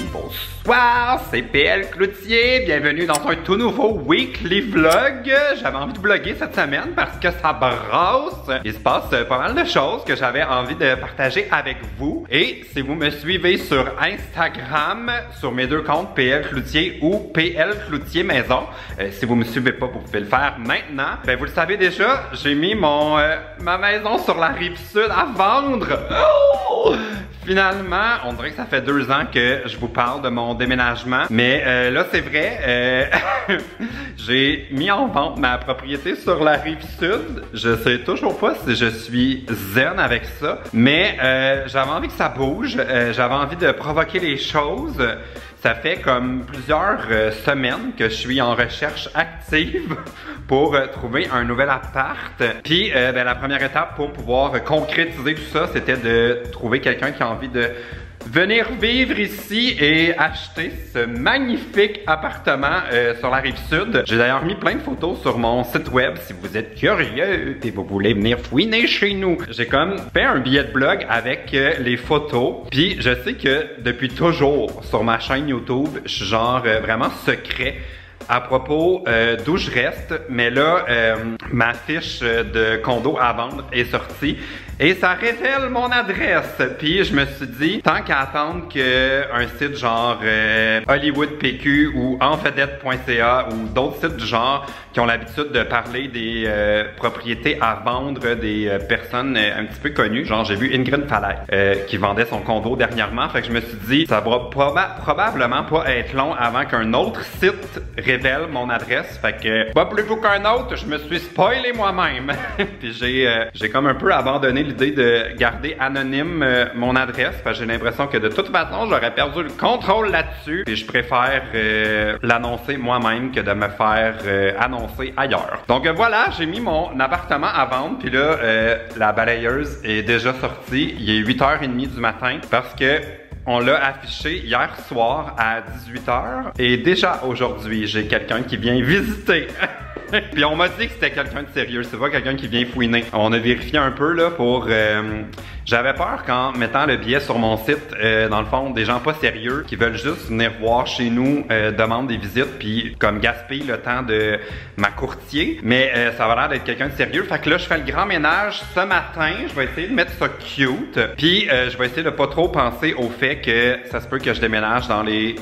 Bonsoir, c'est PL Cloutier, bienvenue dans un tout nouveau weekly vlog. J'avais envie de vlogger cette semaine parce que ça brasse. Il se passe pas mal de choses que j'avais envie de partager avec vous. Et si vous me suivez sur Instagram, sur mes deux comptes PL Cloutier ou PL Cloutier Maison, si vous me suivez pas, vous pouvez le faire maintenant. Ben vous le savez déjà, j'ai mis ma maison sur la rive sud à vendre. Oh! Finalement, on dirait que ça fait 2 ans que je vous parle de mon déménagement. Mais là, c'est vrai, j'ai mis en vente ma propriété sur la rive sud. Je sais toujours pas si je suis zen avec ça. Mais j'avais envie que ça bouge. J'avais envie de provoquer les choses. Ça fait comme plusieurs semaines que je suis en recherche active pour trouver un nouvel appart. Puis ben, la première étape pour pouvoir concrétiser tout ça, c'était de trouver quelqu'un qui a envie de venir vivre ici et acheter ce magnifique appartement sur la rive sud. J'ai d'ailleurs mis plein de photos sur mon site web si vous êtes curieux et vous voulez venir fouiner chez nous. J'ai comme fait un billet de blog avec les photos. Puis je sais que depuis toujours sur ma chaîne YouTube, je suis genre vraiment secret à propos d'où je reste, mais là, ma fiche de condo à vendre est sortie et ça révèle mon adresse. Puis je me suis dit, tant qu'à attendre qu'un site genre Hollywood PQ ou envedette.ca ou d'autres sites du genre qui ont l'habitude de parler des propriétés à vendre des personnes un petit peu connues, genre j'ai vu Ingrid Falaise qui vendait son condo dernièrement, fait que je me suis dit, ça va probablement pas être long avant qu'un autre site révèle mon adresse, fait que pas plus tôt qu'un autre, je me suis spoilé moi-même. Puis j'ai comme un peu abandonné l'idée de garder anonyme mon adresse, parce que j'ai l'impression que de toute façon j'aurais perdu le contrôle là-dessus, et je préfère l'annoncer moi-même que de me faire annoncer ailleurs. Donc voilà, j'ai mis mon appartement à vendre, puis là la balayeuse est déjà sortie, il est 8h30 du matin, parce que on l'a affiché hier soir à 18h et déjà aujourd'hui, j'ai quelqu'un qui vient visiter. Puis on m'a dit que c'était quelqu'un de sérieux, c'est pas quelqu'un qui vient fouiner. On a vérifié un peu là pour... J'avais peur qu'en mettant le billet sur mon site, dans le fond, des gens pas sérieux qui veulent juste venir voir chez nous, demandent des visites, puis comme gaspiller le temps de ma courtier. Mais ça va l'air d'être quelqu'un de sérieux. Fait que là, je fais le grand ménage ce matin. Je vais essayer de mettre ça cute. Puis je vais essayer de pas trop penser au fait que ça se peut que je déménage dans les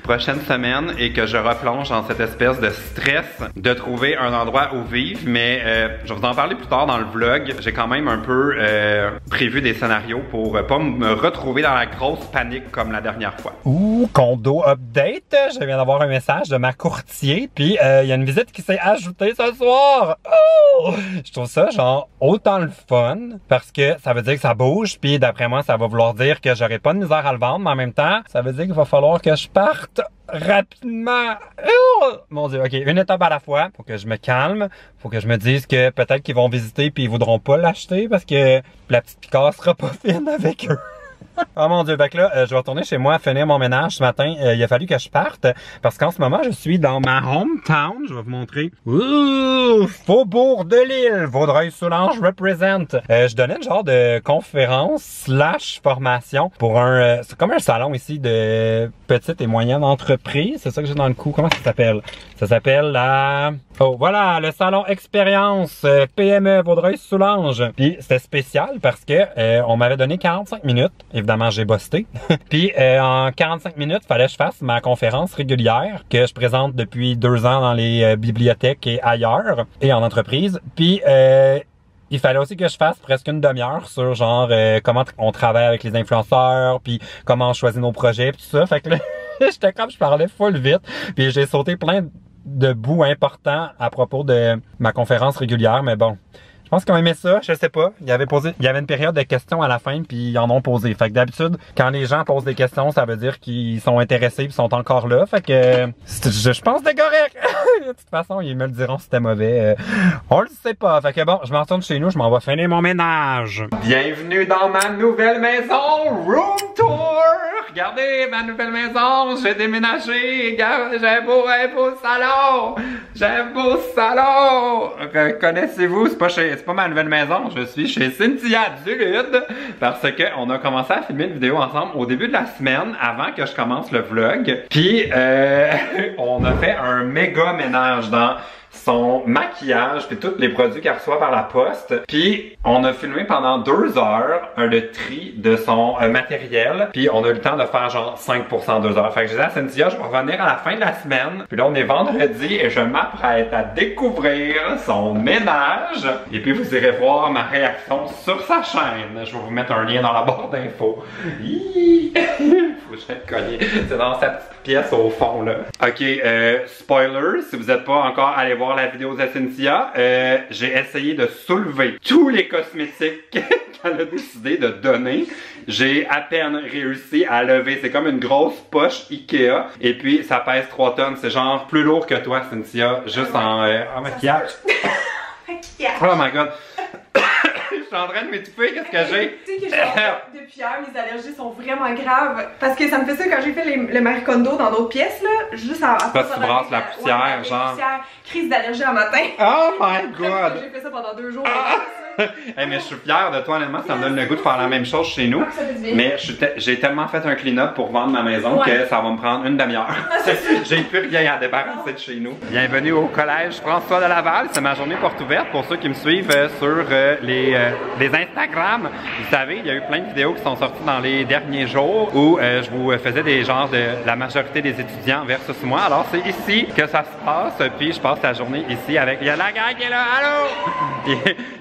prochaines semaines et que je replonge dans cette espèce de stress de trouver un endroit où vivre. Mais je vais vous en parler plus tard dans le vlog. J'ai quand même un peu... prévu des scénarios pour pas me retrouver dans la grosse panique comme la dernière fois. Ouh, condo update! Je viens d'avoir un message de ma courtier, puis il y a une visite qui s'est ajoutée ce soir! Oh! Je trouve ça genre autant le fun, parce que ça veut dire que ça bouge, puis d'après moi, ça va vouloir dire que j'aurai pas de misère à le vendre, mais en même temps, ça veut dire qu'il va falloir que je parte rapidement. Oh! Mon Dieu, ok, une étape à la fois. Faut que je me calme. Faut que je me dise que peut-être qu'ils vont visiter puis ils voudront pas l'acheter parce que la petite picasse sera pas fine avec eux. Oh mon Dieu, fait que là, je vais retourner chez moi finir mon ménage ce matin. Il a fallu que je parte parce qu'en ce moment, je suis dans ma hometown. Je vais vous montrer. Ouh, Faubourg de Lille, Vaudreuil-Soulanges represent. Je donnais une genre de conférence / formation pour un... c'est comme un salon ici de petites et moyennes entreprises. C'est ça que j'ai dans le coup. Comment ça s'appelle? Ça s'appelle la... Oh, voilà, le salon expérience PME Vaudreuil-Soulanges. Puis c'était spécial parce que on m'avait donné 45 minutes. Évidemment, j'ai bossé. Puis en 45 minutes, fallait que je fasse ma conférence régulière que je présente depuis 2 ans dans les bibliothèques et ailleurs et en entreprise. Puis il fallait aussi que je fasse presque une demi-heure sur genre comment on travaille avec les influenceurs, puis comment on choisit nos projets, puis tout ça. Fait que là, j'étais comme je parlais full vite, puis j'ai sauté plein de bouts importants à propos de ma conférence régulière, mais bon. Je pense qu'ils ont aimé ça, je sais pas. Il y avait une période de questions à la fin, puis ils en ont posé. Fait que d'habitude, quand les gens posent des questions, ça veut dire qu'ils sont intéressés et sont encore là. Fait que je pense que c'est correct. De toute façon, ils me le diront si c'était mauvais. On le sait pas. Fait que bon, je m'en retourne chez nous, je m'en vais finir mon ménage. Bienvenue dans ma nouvelle maison, room tour! Regardez ma nouvelle maison, j'ai déménagé. Regarde, j'ai un beau salon. J'ai un beau salon. Connaissez-vous, c'est pas ma nouvelle maison, je suis chez Cynthia Dulude parce que on a commencé à filmer une vidéo ensemble au début de la semaine avant que je commence le vlog. Puis on a fait un méga ménage dans son maquillage puis tous les produits qu'elle reçoit par la poste. Puis on a filmé pendant 2 heures le tri de son matériel. Puis on a eu le temps de faire genre 5% 2 heures. Fait que j'ai dit à Cynthia, je vais revenir à la fin de la semaine. Puis là on est vendredi et je m'apprête à découvrir son ménage. Et puis vous irez voir ma réaction sur sa chaîne. Je vais vous mettre un lien dans la barre d'infos. Faut que je te coller. C'est dans sa petite pièce au fond là. Ok, spoiler, si vous n'êtes pas encore allé voir la vidéo de Cynthia, j'ai essayé de soulever tous les cosmétiques qu'elle a décidé de donner. J'ai à peine réussi à lever. C'est comme une grosse poche Ikea. Et puis ça pèse 3 tonnes. C'est genre plus lourd que toi, Cynthia. Juste en maquillage. Oh my god. Je suis en train de m'étouffer, qu'est-ce que j'ai? Tu sais que depuis hier, mes allergies sont vraiment graves. Parce que ça me fait ça quand j'ai fait le Marie Kondo dans d'autres pièces, là. Juste à parce que tu brasses la poussière, genre. Poussière, crise d'allergie un matin. Oh my god! J'ai fait ça pendant 2 jours. Hey, mais je suis fière de toi, honnêtement, ça me donne le goût de faire la même chose chez nous. Mais j'ai tellement fait un clean-up pour vendre ma maison que ça va me prendre une demi-heure. J'ai plus rien à débarrasser de chez nous. Bienvenue au collège François de Laval. C'est ma journée porte ouverte pour ceux qui me suivent sur les Instagram. Vous savez, il y a eu plein de vidéos qui sont sorties dans les derniers jours où je vous faisais des genres de la majorité des étudiants versus moi. Alors c'est ici que ça se passe. Puis je passe la journée ici avec... Il y a la gang qui est là, allô!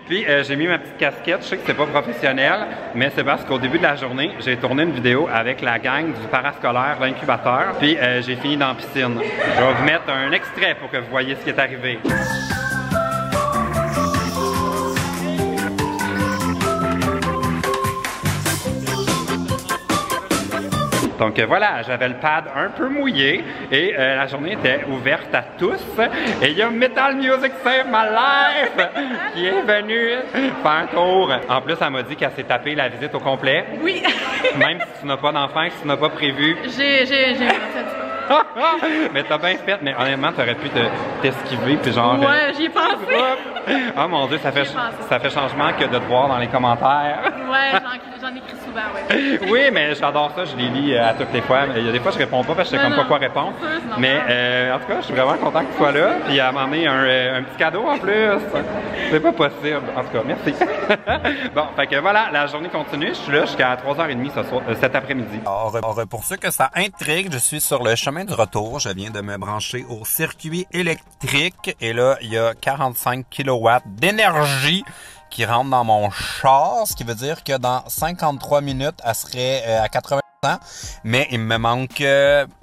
Puis j'ai mis ma petite casquette, je sais que c'est pas professionnel, mais c'est parce qu'au début de la journée, j'ai tourné une vidéo avec la gang du parascolaire, l'incubateur, puis j'ai fini dans la piscine. Je vais vous mettre un extrait pour que vous voyez ce qui est arrivé. Donc voilà, j'avais le pad un peu mouillé et la journée était ouverte à tous. Et il y a Metal Music Save My Life qui est venu faire un tour. En plus, elle m'a dit qu'elle s'est tapé la visite au complet. Oui. Même si tu n'as pas d'enfant, si tu n'as pas prévu. J'ai mais t'as bien fait, mais honnêtement, t'aurais pu t'esquiver puis genre... Ouais, j'y ai pensé. Oh mon Dieu, ça fait changement que de te voir dans les commentaires. Ouais, j'en écris souvent, ouais. Oui, mais j'adore ça, je les lis à toutes les fois. Il y a des fois, je réponds pas parce que je sais comme pas quoi répondre. Mais en tout cas, je suis vraiment content que tu sois là. Puis elle m'a emmené un petit cadeau en plus. C'est pas possible. En tout cas, merci. Bon, fait que voilà, la journée continue. Je suis là jusqu'à 3h30 cet après-midi. Alors, pour ceux que ça intrigue, je suis sur le chemin du retour. Je viens de me brancher au circuit électrique. Et là, il y a 45 kW d'énergie qui rentre dans mon char, ce qui veut dire que dans 53 minutes, elle serait à 80%. Mais il me manque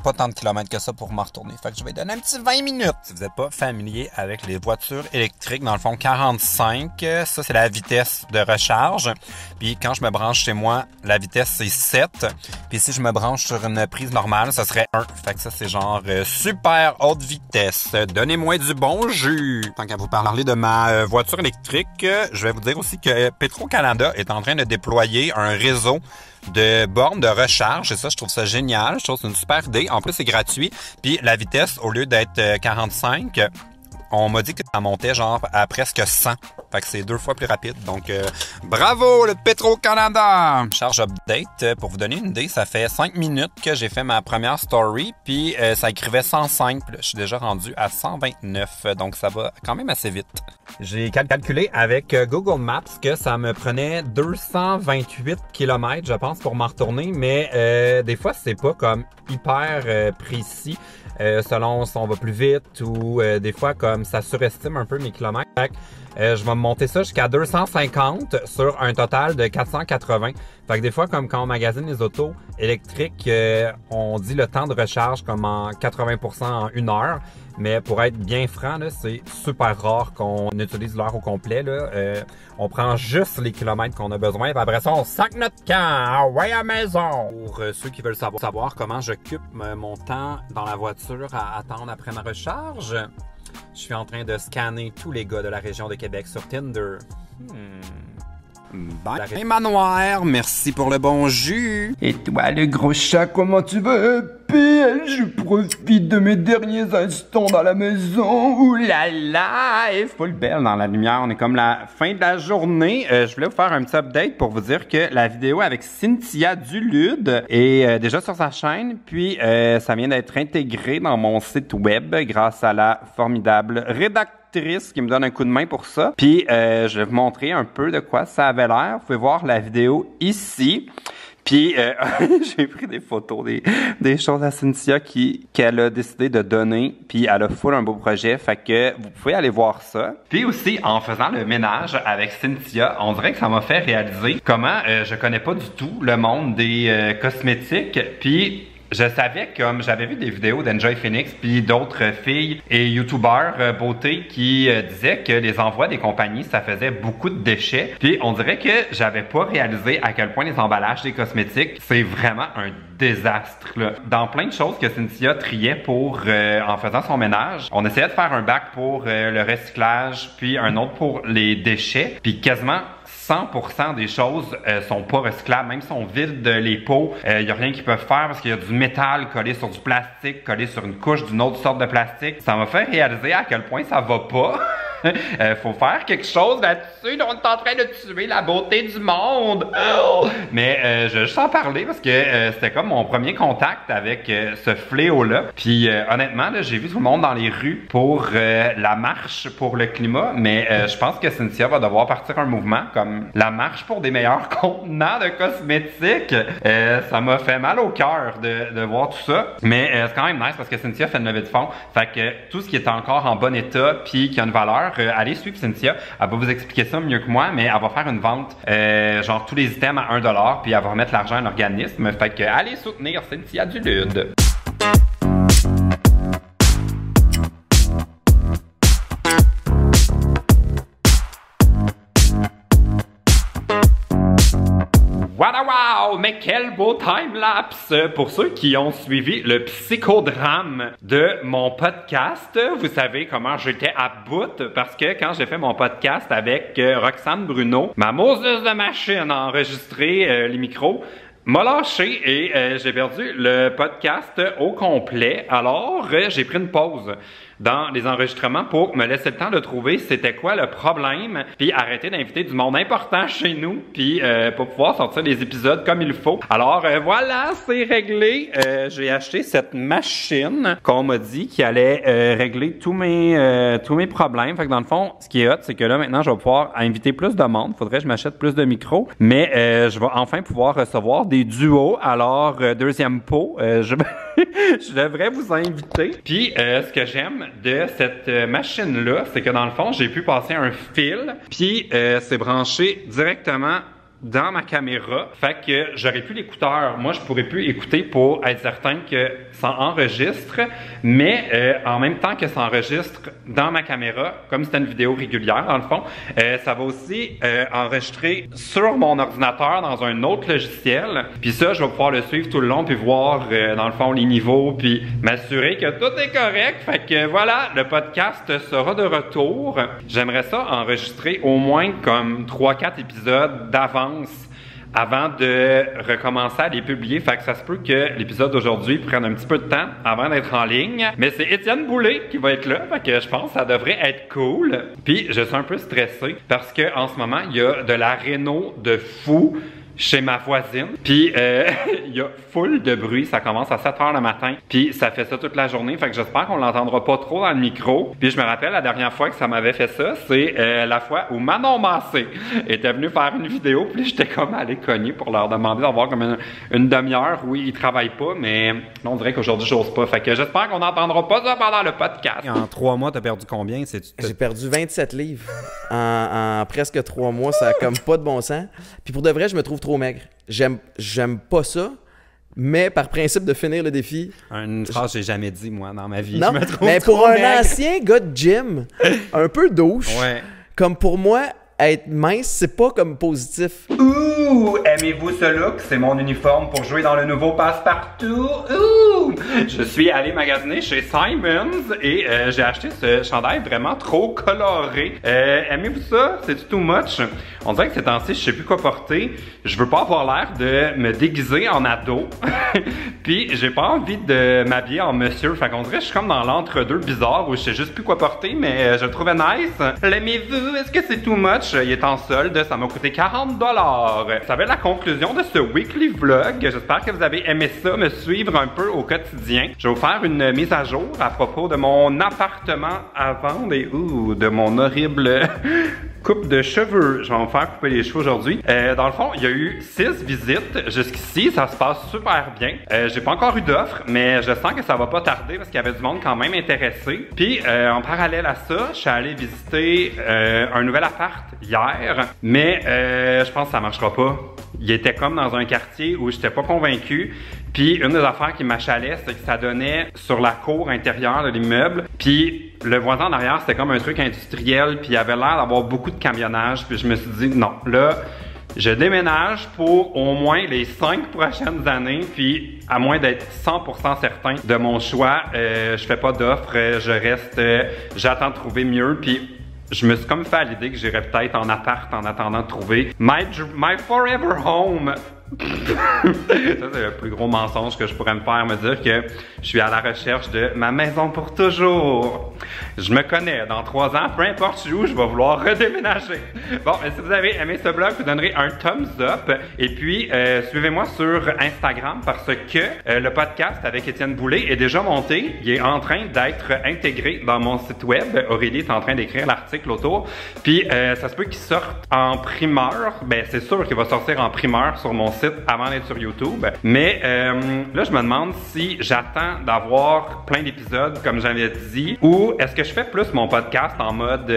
pas tant de kilomètres que ça pour m'en retourner. Fait que je vais donner un petit 20 minutes. Si vous n'êtes pas familier avec les voitures électriques, dans le fond 45, ça c'est la vitesse de recharge. Puis quand je me branche chez moi, la vitesse c'est 7. Puis si je me branche sur une prise normale, ça serait 1. Fait que ça c'est genre super haute vitesse. Donnez-moi du bon jus. Tant qu'à vous parler de ma voiture électrique, je vais vous dire aussi que Petro-Canada est en train de déployer un réseau de bornes de recharge. Et ça, je trouve ça génial. Je trouve que c'est une super idée. En plus, c'est gratuit. Puis la vitesse, au lieu d'être 45, on m'a dit que ça montait genre à presque 100. Fait que c'est 2 fois plus rapide. Donc, bravo le Petro-Canada! Charge update, pour vous donner une idée, ça fait 5 minutes que j'ai fait ma première story. Puis ça écrivait 105. Puis là, je suis déjà rendu à 129. Donc, ça va quand même assez vite. J'ai calculé avec Google Maps que ça me prenait 228 km, je pense, pour m'en retourner. Mais des fois, c'est pas comme hyper précis. Selon si on va plus vite ou des fois comme ça surestime un peu mes kilomètres. Je vais monter ça jusqu'à 250 sur un total de 480. Fait que des fois, comme quand on magasine les autos électriques, on dit le temps de recharge comme en 80% en 1 heure. Mais pour être bien franc, c'est super rare qu'on utilise l'heure au complet. Là. On prend juste les kilomètres qu'on a besoin. Puis après ça, on sac notre camp. Ouais, à la maison. Pour ceux qui veulent savoir comment j'occupe mon temps dans la voiture à attendre après ma recharge, Je suis en train de scanner tous les gars de la région de Québec sur Tinder. Bye, Manoir, merci pour le bon jus. Et toi, le gros chat, comment tu vas? PL, je profite de mes derniers instants dans la maison. Ouh là là, et full belle dans la lumière. On est comme la fin de la journée. Je voulais vous faire un petit update pour vous dire que la vidéo avec Cynthia Dulude est déjà sur sa chaîne. Puis, ça vient d'être intégré dans mon site web grâce à la formidable rédactrice qui me donne un coup de main pour ça. Puis, je vais vous montrer un peu de quoi ça avait l'air. Vous pouvez voir la vidéo ici. Puis, j'ai pris des photos des choses à Cynthia qu'elle a décidé de donner. Puis, elle a full un beau projet. Fait que vous pouvez aller voir ça. Puis aussi, en faisant le ménage avec Cynthia, on dirait que ça m'a fait réaliser comment je connais pas du tout le monde des cosmétiques. Puis, je savais, comme j'avais vu des vidéos d'Enjoy Phoenix puis d'autres filles et youtubeurs beauté qui disaient que les envois des compagnies, ça faisait beaucoup de déchets. Puis on dirait que j'avais pas réalisé à quel point les emballages des cosmétiques, c'est vraiment un désastre, là. Dans plein de choses que Cynthia triait pour en faisant son ménage, on essayait de faire un bac pour le recyclage, puis un autre pour les déchets, puis quasiment 100% des choses sont pas recyclables, même si on vide les pots, il y a rien qu'ils peuvent faire parce qu'il y a du métal collé sur du plastique, collé sur une couche d'une autre sorte de plastique. Ça m'a fait réaliser à quel point ça va pas. Faut faire quelque chose là-dessus. On est en train de tuer la beauté du monde. Mais je vais juste en parler parce que c'était comme mon premier contact avec ce fléau-là. Puis honnêtement, j'ai vu tout le monde dans les rues pour la marche pour le climat. Mais je pense que Cynthia va devoir partir un mouvement comme la marche pour des meilleurs contenants de cosmétiques. Ça m'a fait mal au cœur de voir tout ça. Mais c'est quand même nice parce que Cynthia fait une levée de fonds. Fait que tout ce qui est encore en bon état puis qui a une valeur, allez suivre Cynthia, elle va vous expliquer ça mieux que moi, mais elle va faire une vente, genre tous les items à 1$, puis elle va remettre l'argent à un organisme. Fait que allez soutenir Cynthia Dulude. Wow, mais quel beau time-lapse! Pour ceux qui ont suivi le psychodrame de mon podcast, vous savez comment j'étais à bout parce que quand j'ai fait mon podcast avec Roxane Bruno, ma moseuse de machine a enregistré les micros, m'a lâché et j'ai perdu le podcast au complet. Alors, j'ai pris une pause dans les enregistrements pour me laisser le temps de trouver c'était quoi le problème, puis arrêter d'inviter du monde important chez nous, puis pour pouvoir sortir les épisodes comme il faut. Alors voilà, c'est réglé. J'ai acheté cette machine qu'on m'a dit qui allait régler tous mes problèmes. Fait que dans le fond, ce qui est hot, c'est que là maintenant, je vais pouvoir inviter plus de monde. Faudrait que je m'achète plus de micros, mais je vais enfin pouvoir recevoir des duos. Alors deuxième pot, je devrais vous inviter. Puis ce que j'aime de cette machine-là, c'est que dans le fond, j'ai pu passer un fil, puis c'est branché directement dans ma caméra. Fait que j'aurais plus l'écouteur. Moi, je pourrais plus écouter pour être certain que ça enregistre, mais en même temps que ça enregistre dans ma caméra, comme c'était une vidéo régulière dans le fond, ça va aussi enregistrer sur mon ordinateur dans un autre logiciel. Puis ça, je vais pouvoir le suivre tout le long puis voir dans le fond les niveaux puis m'assurer que tout est correct. Fait que voilà, le podcast sera de retour. J'aimerais ça enregistrer au moins comme 3-4 épisodes d'avance avant de recommencer à les publier. Fait que ça se peut que l'épisode d'aujourd'hui prenne un petit peu de temps avant d'être en ligne. Mais c'est Étienne Boulay qui va être là. Fait que je pense que ça devrait être cool. Puis je suis un peu stressé parce que en ce moment, il y a de la réno de fou chez ma voisine. Puis il y a full de bruit. Ça commence à 7h le matin. Puis ça fait ça toute la journée. Fait que j'espère qu'on l'entendra pas trop dans le micro. Puis je me rappelle la dernière fois que ça m'avait fait ça, c'est la fois où Manon Massé était venu faire une vidéo. Puis j'étais comme allé cogner pour leur demander d'avoir comme une demi-heure où ils travaillent pas. Mais on dirait qu'aujourd'hui j'ose pas. Fait que j'espère qu'on n'entendra pas ça pendant le podcast. En 3 mois, t'as perdu combien? J'ai perdu 27 livres. En presque 3 mois, ça a comme pas de bon sens. Puis pour de vrai, je me trouve trop maigre. J'aime pas ça, mais par principe de finir le défi... Une phrase que j'ai jamais dit, moi, dans ma vie. Non, je me trouve mais trop pour un maigre. ancien gars de gym, un peu douche, Ouais. comme pour moi, être mince, c'est pas comme positif. Ouh, aimez-vous ce look? C'est mon uniforme pour jouer dans le nouveau Passepartout. Ouh! Je suis allé magasiner chez Simons et j'ai acheté ce chandail vraiment trop coloré. Aimez-vous ça? C'est too much? On dirait que ces temps-ci, je sais plus quoi porter. Je veux pas avoir l'air de me déguiser en ado. Puis j'ai pas envie de m'habiller en monsieur. Fait qu'on dirait que je suis comme dans l'entre-deux bizarre où je sais juste plus quoi porter, mais je le trouvais nice. L'aimez-vous? Est-ce que c'est too much? Il est en solde, ça m'a coûté 40$. Ça va être la conclusion de ce weekly vlog. J'espère que vous avez aimé ça, me suivre un peu au quotidien. Je vais vous faire une mise à jour à propos de mon appartement à vendre et de mon horrible coupe de cheveux. Je vais me faire couper les cheveux aujourd'hui. Dans le fond, il y a eu 6 visites. Jusqu'ici, ça se passe super bien. J'ai pas encore eu d'offre, mais je sens que ça va pas tarder parce qu'il y avait du monde quand même intéressé. Puis, en parallèle à ça, je suis allé visiter un nouvel appart hier, mais je pense que ça marchera pas. Il était comme dans un quartier où j'étais pas convaincu. Puis une des affaires qui m'achalait, c'est que ça donnait sur la cour intérieure de l'immeuble. Puis le voisin en arrière, c'était comme un truc industriel. Puis il avait l'air d'avoir beaucoup de camionnage. Puis je me suis dit, non, là, je déménage pour au moins les 5 prochaines années. Puis à moins d'être 100% certain de mon choix, je fais pas d'offre. Je reste, j'attends de trouver mieux. Puis je me suis comme fait à l'idée que j'irais peut-être en appart en attendant de trouver my forever home. Ça, c'est le plus gros mensonge que je pourrais me faire, me dire que je suis à la recherche de ma maison pour toujours. Je me connais, dans 3 ans, peu importe où, je vais vouloir redéménager. Bon, si vous avez aimé ce vlog, vous donnerez un thumbs up. Et puis, suivez-moi sur Instagram parce que le podcast avec Étienne Boulay est déjà monté. Il est en train d'être intégré dans mon site web. Aurélie est en train d'écrire l'article autour. Puis, ça se peut qu'il sorte en primeur. Ben, c'est sûr qu'il va sortir en primeur sur mon site avant d'être sur YouTube. Mais là, je me demande si j'attends d'avoir plein d'épisodes, comme j'avais dit, ou est-ce que je fais plus mon podcast en mode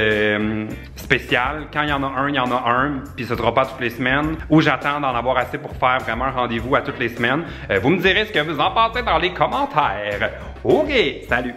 spécial. Quand il y en a un, il y en a un, puis ce sera pas toutes les semaines, ou j'attends d'en avoir assez pour faire vraiment un rendez-vous à toutes les semaines. Vous me direz ce que vous en pensez dans les commentaires. OK, salut!